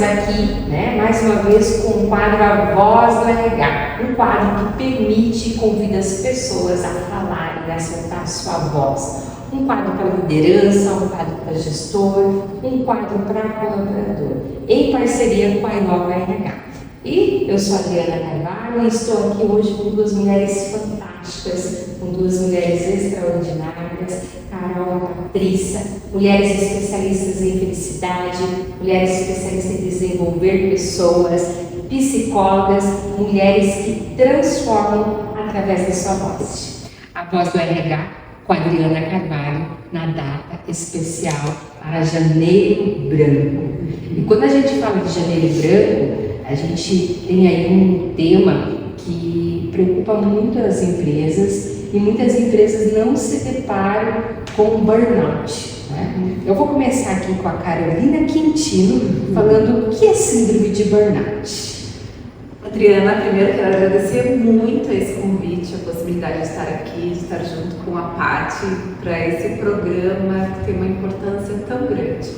nós aqui, né, mais uma vez com o quadro A Voz do RH, um quadro que permite e convida as pessoas a falarem, a soltar a sua voz. Um quadro para liderança, um quadro para gestor, um quadro para colaborador, em parceria com a Inova RH. E eu sou a Adriana Carvalho e estou aqui hoje com duas mulheres fantásticas, com duas mulheres extraordinárias, Carol e Patrícia, mulheres especialistas em felicidade, mulheres especialistas em desenvolver pessoas, psicólogas, mulheres que transformam através da sua voz. A Voz do RH com a Adriana Carvalho na data especial para Janeiro Branco. E quando a gente fala de Janeiro Branco, a gente tem aí um tema que preocupa muito as empresas e muitas empresas não se deparam com burnout, né? Eu vou começar aqui com a Carolina Quintino falando o que é síndrome de burnout. Adriana, primeiro quero agradecer muito esse convite, a possibilidade de estar aqui, de estar junto com a Paty para esse programa que tem uma importância tão grande,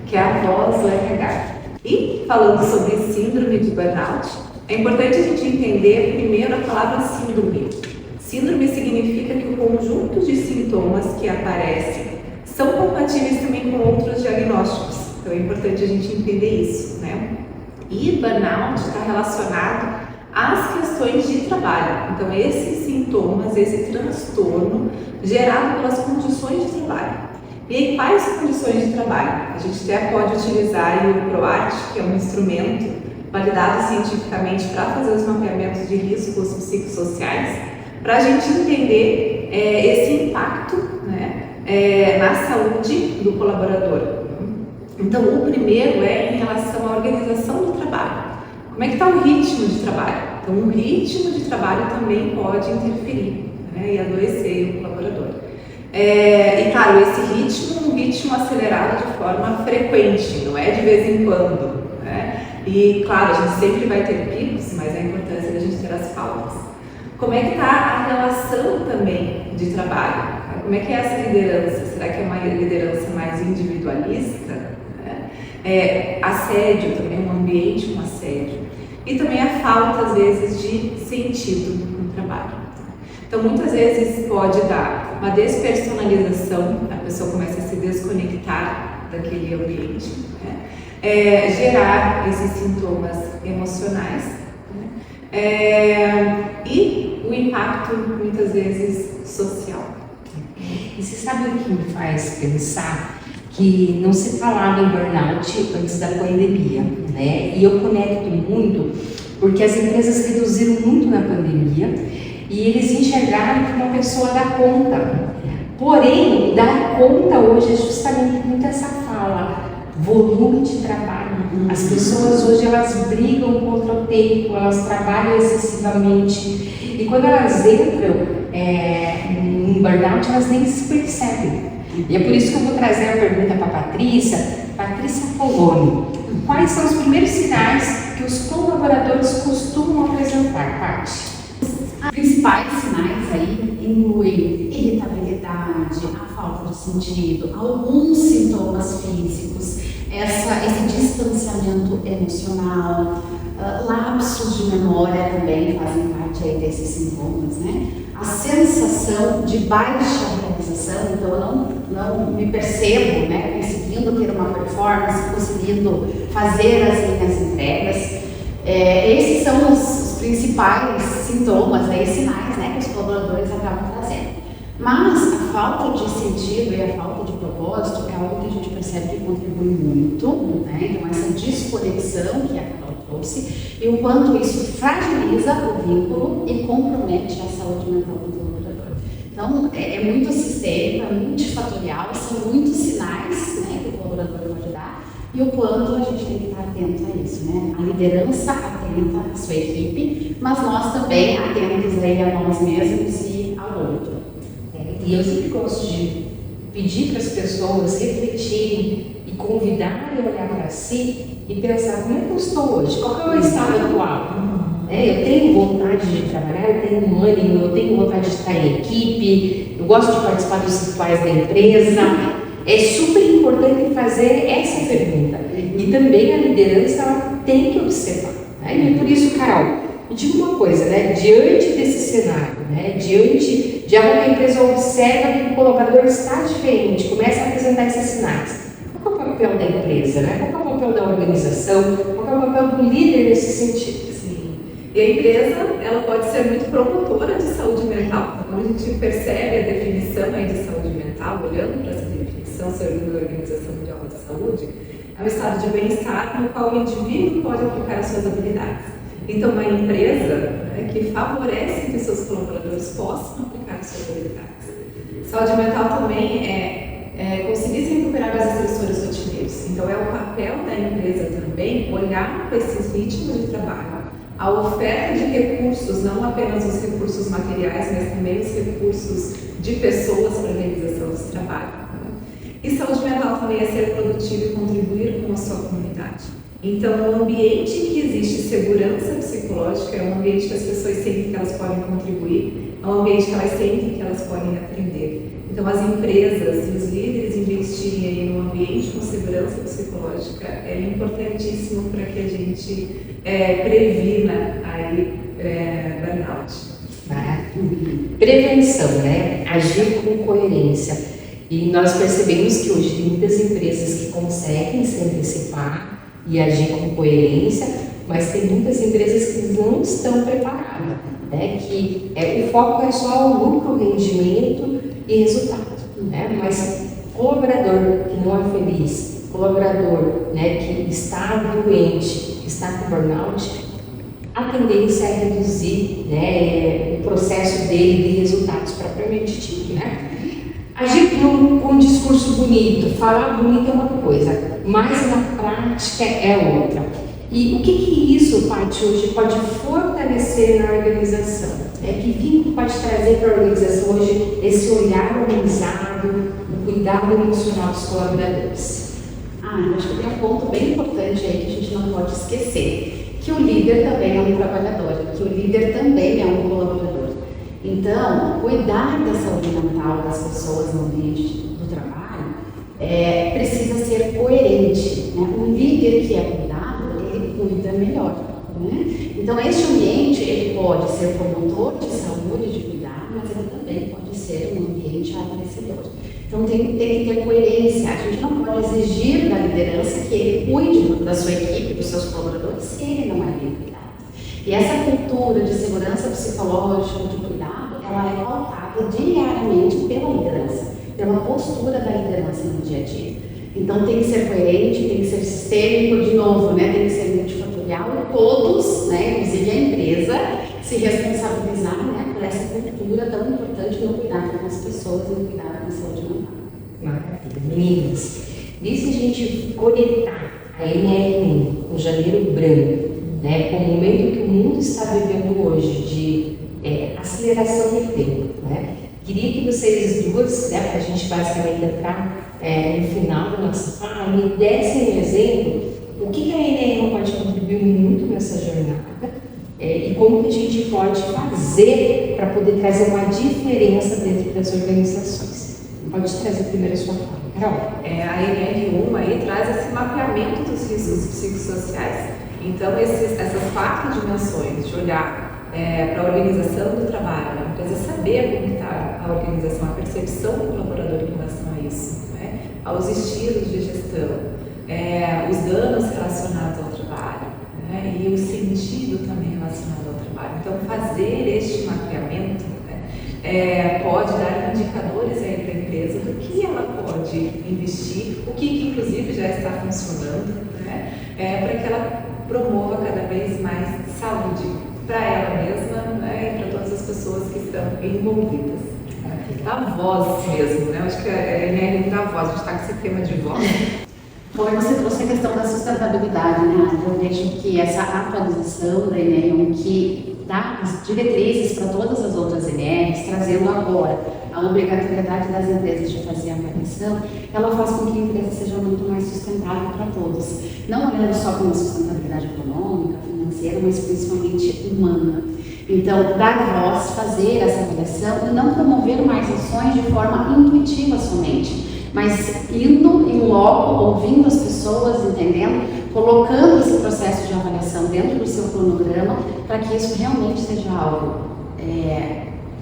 que é a Voz do RH. E falando sobre síndrome de burnout, é importante a gente entender primeiro a palavra síndrome. Síndrome significa que o conjunto de sintomas que aparecem são compatíveis também com outros diagnósticos. Então é importante a gente entender isso, né? E burnout está relacionado às questões de trabalho. Então esses sintomas, esse transtorno gerado pelas condições de trabalho. E aí, quais condições de trabalho? A gente até pode utilizar o ProArt, que é um instrumento validado cientificamente para fazer os mapeamentos de riscos psicossociais, para a gente entender esse impacto, né, na saúde do colaborador. Então, o primeiro é em relação à organização do trabalho. Como é que está o ritmo de trabalho? Então, o ritmo de trabalho também pode interferir, né, e adoecer o colaborador. E claro, esse ritmo é um ritmo acelerado de forma frequente, não é de vez em quando, né? E claro, a gente sempre vai ter picos, mas a importância da gente ter as faltas. Como é que está a relação também de trabalho? Como é que é essa liderança? Será que é uma liderança mais individualista? Assédio também, um ambiente com assédio. E também a falta, às vezes, de sentido no trabalho. Então, muitas vezes pode dar uma despersonalização, a pessoa começa a se desconectar daquele ambiente, né? Gerar esses sintomas emocionais, né? E o impacto, muitas vezes, social. E você sabe o que me faz pensar? Que não se falava em burnout antes da pandemia, né? E eu conecto muito porque as empresas reduziram muito na pandemia e eles enxergaram que uma pessoa dá conta. Porém, dar conta hoje é justamente muito essa fala, volume de trabalho. As pessoas hoje elas brigam contra o tempo, elas trabalham excessivamente e quando elas entram em burnout, elas nem se percebem. E é por isso que eu vou trazer a pergunta para a Patrícia Poloni. Quais são os primeiros sinais que os colaboradores costumam apresentar, Paty? Os principais sinais aí incluem irritabilidade, a falta de sentido, alguns sintomas físicos, esse distanciamento emocional, lapsos de memória também fazem parte aí desses sintomas, né? A sensação de baixa realização, então eu não me percebo, né, conseguindo ter uma performance, conseguindo fazer as minhas entregas. Esses são os principais sintomas, aí, sinais, né, que os colaboradores acabam trazendo. Mas a falta de sentido e a falta de propósito é algo que a gente percebe que contribui muito, né? Então essa desconexão que a Carol trouxe e o quanto isso fragiliza o vínculo e compromete a saúde mental do colaborador. Então é muito sistêmico, é multifatorial, são muitos sinais, né, que o colaborador pode dar e o quanto a gente tem que estar atento a isso, né? A liderança atenta à sua equipe, mas nós também atentos aí a nós mesmos e ao outro. E eu sempre gosto de pedir para as pessoas refletirem e convidarem a olhar para si e pensar como é que eu estou hoje, qual é o meu estado atual. Eu tenho vontade de trabalhar, eu tenho ânimo, eu tenho vontade de estar em equipe, eu gosto de participar dos rituais da empresa. é super importante fazer essa pergunta. E também a liderança ela tem que observar. Né? E por isso, Carol, me diga uma coisa, né? Diante desse cenário, né? Diante de algo que a empresa observa que o colaborador está diferente, começa a apresentar esses sinais. Qual é o papel da empresa? Né? Qual é o papel da organização? Qual é o papel do líder nesse sentido? E a empresa, ela pode ser muito promotora de saúde mental. Quando a gente percebe a definição aí de saúde mental, olhando para essa definição, segundo a Organização Mundial da Saúde, é um estado de bem-estar no qual o indivíduo pode aplicar as suas habilidades. Então, uma empresa, né, que favorece que seus colaboradores possam aplicar as suas habilidades. Saúde mental também é conseguir se recuperar das estressores rotineiros. Então, é o papel da empresa também olhar para esses ritmos de trabalho, a oferta de recursos, não apenas os recursos materiais, mas também os recursos de pessoas para a realização desse trabalho. E saúde mental também é ser produtivo e contribuir com a sua comunidade. Então, um ambiente que existe segurança psicológica é um ambiente que as pessoas sentem que elas podem contribuir, é um ambiente que elas sentem que elas podem aprender. Então, as empresas e os líderes investirem aí num ambiente com segurança psicológica é importantíssimo para que a gente previna aí burnout. Prevenção, né? Agir com coerência. E nós percebemos que hoje tem muitas empresas que conseguem se antecipar e agir com coerência, mas tem muitas empresas que não estão preparadas, né? Que o foco é só o lucro, rendimento e resultado, né? Mas colaborador que não é feliz, colaborador, né, que está doente, está com burnout, a tendência é reduzir, né, o processo dele de resultados propriamente dito, né? Agir com um discurso bonito, falar bonito é uma coisa, mas na prática é outra. E o que isso, Paty, hoje pode fortalecer na organização? Que vínculo pode trazer para a organização hoje esse olhar humanizado, o cuidado emocional dos colaboradores? Eu acho que tem um ponto bem importante aí que a gente não pode esquecer, que o líder também é um trabalhador, que o líder também é um colaborador. Então, cuidar da saúde mental das pessoas no ambiente do trabalho precisa ser coerente, né? Um líder que é cuidado, ele cuida melhor, né? Então, este ambiente ele pode ser promotor de saúde, de cuidado, mas ele também pode ser um ambiente adoecedor. Então, tem que ter coerência. A gente não pode exigir da liderança que ele cuide da sua equipe, dos seus colaboradores, se ele não é bem cuidado. E essa cultura de segurança psicológica, de cuidado, ela é pautada diariamente pela liderança, pela postura da liderança no dia a dia. Então tem que ser coerente, tem que ser sistêmico, de novo, né? Tem que ser multifatorial e todos, né, inclusive a empresa, se responsabilizar, né, por essa cultura tão importante no cuidado com as pessoas e no cuidado com a saúde mental. Maravilha. Meninas, e se a gente conectar a NRM com Janeiro Branco, né, com o momento que o mundo está vivendo hoje de aceleração do tempo, né? Queria que vocês duas, né, para a gente basicamente entrar no final da nossa fala, me dessem um exemplo o que a NRM pode contribuir muito nessa jornada e como que a gente pode fazer para poder trazer uma diferença dentro das organizações. Pode trazer primeiro a sua fala, Carol. A NR1 aí traz esse mapeamento dos riscos psicossociais. Então, essas 4 dimensões de olhar para a organização do trabalho, a empresa saber como está a organização, a percepção do colaborador em relação a isso, né? Aos estilos de gestão, os danos relacionados ao trabalho, né? E o sentido também relacionado ao trabalho. Então, fazer este mapeamento, né, pode dar indicadores aí para a empresa do que ela pode investir, o que inclusive já está funcionando, né? Para que ela promova cada vez mais saúde para ela mesma, né, e para todas as pessoas que estão envolvidas. Da voz mesmo, né? Acho que a NR da voz, a gente está com esse tema de voz. Bom, você trouxe a questão da sustentabilidade, né? Eu vejo que essa atualização da NR1 que dá as diretrizes para todas as outras NRs, trazendo agora a obrigatoriedade das empresas de fazer a avaliação, ela faz com que a empresa seja muito mais sustentável para todos. Não olhando só para uma sustentabilidade econômica, financeira, mas principalmente humana. Então, dar voz, fazer essa avaliação e não promover mais ações de forma intuitiva somente. mas indo em loco, ouvindo as pessoas, entendendo, colocando esse processo de avaliação dentro do seu cronograma para que isso realmente seja algo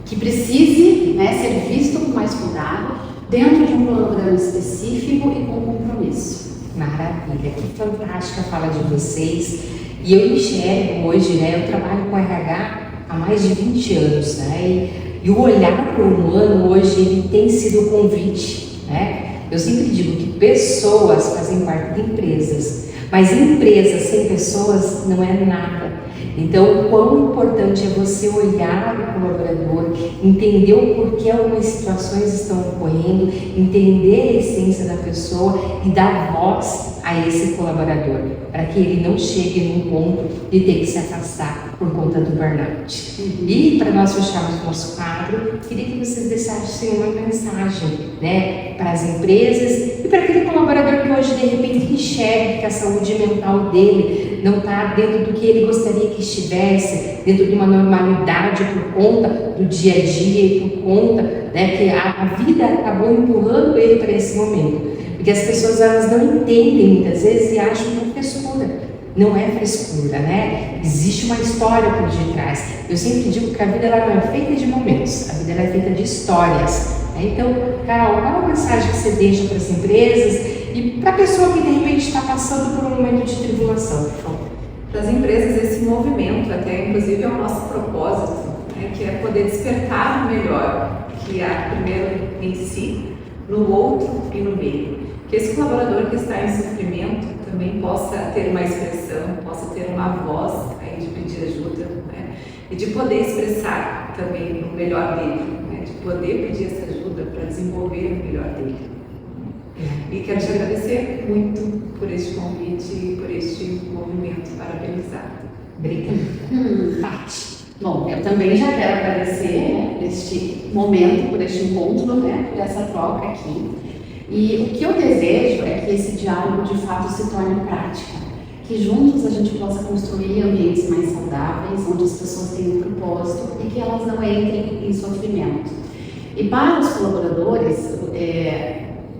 que precise, né, ser visto com mais cuidado, dentro de um cronograma específico e com compromisso. Maravilha, que fantástica a fala de vocês. E eu enxergo hoje, né, eu trabalho com RH há mais de 20 anos, né, e o olhar para o humano hoje ele tem sido o convite, né? Eu sempre digo que pessoas fazem parte de empresas, mas empresas sem pessoas não é nada. Então, o quão importante é você olhar o colaborador, entender o porquê algumas situações estão ocorrendo, entender a essência da pessoa e dar voz a esse colaborador, para que ele não chegue num ponto de ter que se afastar por conta do burnout. E para nós fecharmos o nosso quadro, queria que vocês deixassem uma mensagem, né, para as empresas e para aquele colaborador que hoje de repente enxerga que a saúde mental dele não está dentro do que ele gostaria que estivesse, dentro de uma normalidade por conta do dia a dia e por conta, né, que a vida acabou empurrando ele para esse momento. Porque as pessoas elas não entendem muitas vezes e acham que é frescura. Não é frescura, né? Existe uma história por detrás. Eu sempre digo que a vida ela não é feita de momentos, a vida ela é feita de histórias. Né? Então, Carol, qual a mensagem que você deixa para as empresas e para a pessoa que de repente está passando por um momento de tribulação, por favor? Para as empresas, esse movimento, até inclusive é o nosso propósito, né, que é poder despertar o melhor, que há primeiro em si, no outro e no meio. Que esse colaborador que está em sofrimento também possa ter uma expressão, possa ter uma voz aí de pedir ajuda, né, e de poder expressar também o melhor dele, né, de poder pedir essa ajuda para desenvolver o melhor dele. E quero te agradecer muito por este convite e por este movimento, parabenizar. Obrigada. Tati. Bom, eu também já quero agradecer, né, por este momento, por este encontro, né, por essa troca aqui. E o que eu desejo é que esse diálogo de fato se torne prática, que juntos a gente possa construir ambientes mais saudáveis, onde as pessoas tenham um propósito e que elas não entrem em sofrimento. E para os colaboradores,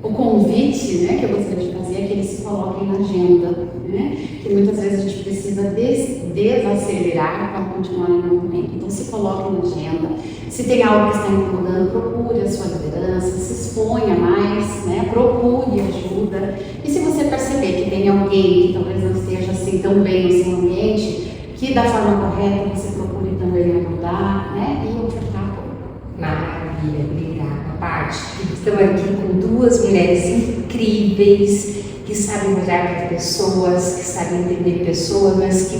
o convite, né, que eu gostaria de fazer é que eles se coloquem na agenda, né, que muitas vezes a gente precisa desacelerar para continuar em movimento. Então se coloquem na agenda, se tem algo que está incomodando, procure a sua liderança, se exponha mais, né, procure ajuda. E se você perceber que tem alguém que talvez não esteja assim tão bem no seu ambiente, que da forma correta você procure também ajudar, né, e ofertar apoio. Maravilha, obrigada, Paty. Estamos aqui com duas mulheres incríveis que sabem olhar para pessoas, que sabem entender pessoas, mas que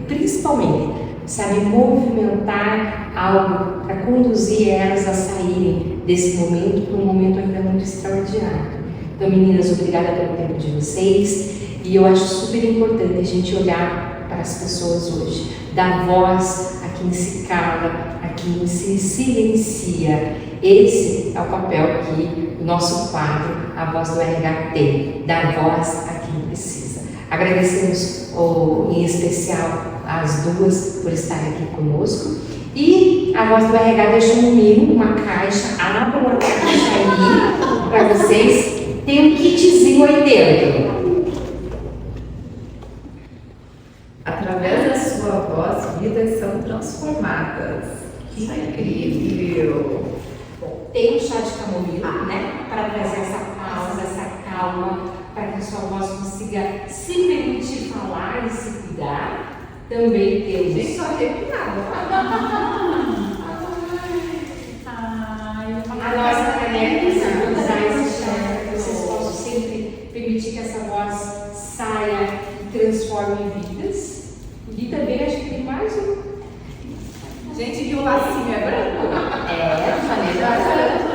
principalmente sabem movimentar algo para conduzir elas a saírem desse momento para um momento ainda muito extraordinário. Então, meninas, obrigada pelo tempo de vocês e eu acho super importante a gente olhar para as pessoas hoje, dar voz a quem se cala, a quem se silencia. Esse é o papel que o nosso quadro, a Voz do RH, tem, dar voz a quem precisa. Agradecemos em especial as duas por estarem aqui conosco e a Voz do RH deixou um mimo, uma caixa, abram a caixa aí para vocês, tem um kitzinho aí dentro. Através da sua voz, vidas são transformadas. Que incrível! Bom, tem um chá de camomila, né? Para trazer essa pausa, essa calma, para que a sua voz consiga se permitir falar e se cuidar. Também temos. Nem só arrepiada. A nossa caneca, vamos usar esse chá para que vocês possam sempre permitir que essa voz saia e transforme vidas. E também acho que tem mais um. Gente, que o lacinho é branco?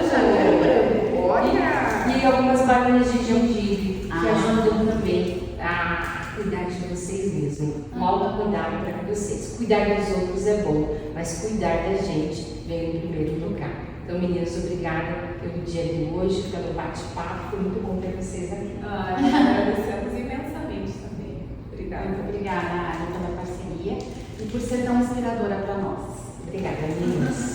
Janeiro. Olha! E algumas bananas de gengibre que ajudam também a cuidar de vocês mesmos. Um autocuidado para vocês. Cuidar dos outros é bom, mas cuidar da gente vem em primeiro lugar. Então, meninas, obrigada pelo dia de hoje, pelo bate-papo. Foi muito bom ter vocês aqui. Agradecemos imensamente também. Obrigada. Muito obrigada, Ana, pela parceria e por ser tão inspiradora para nós. Obrigada, meninas.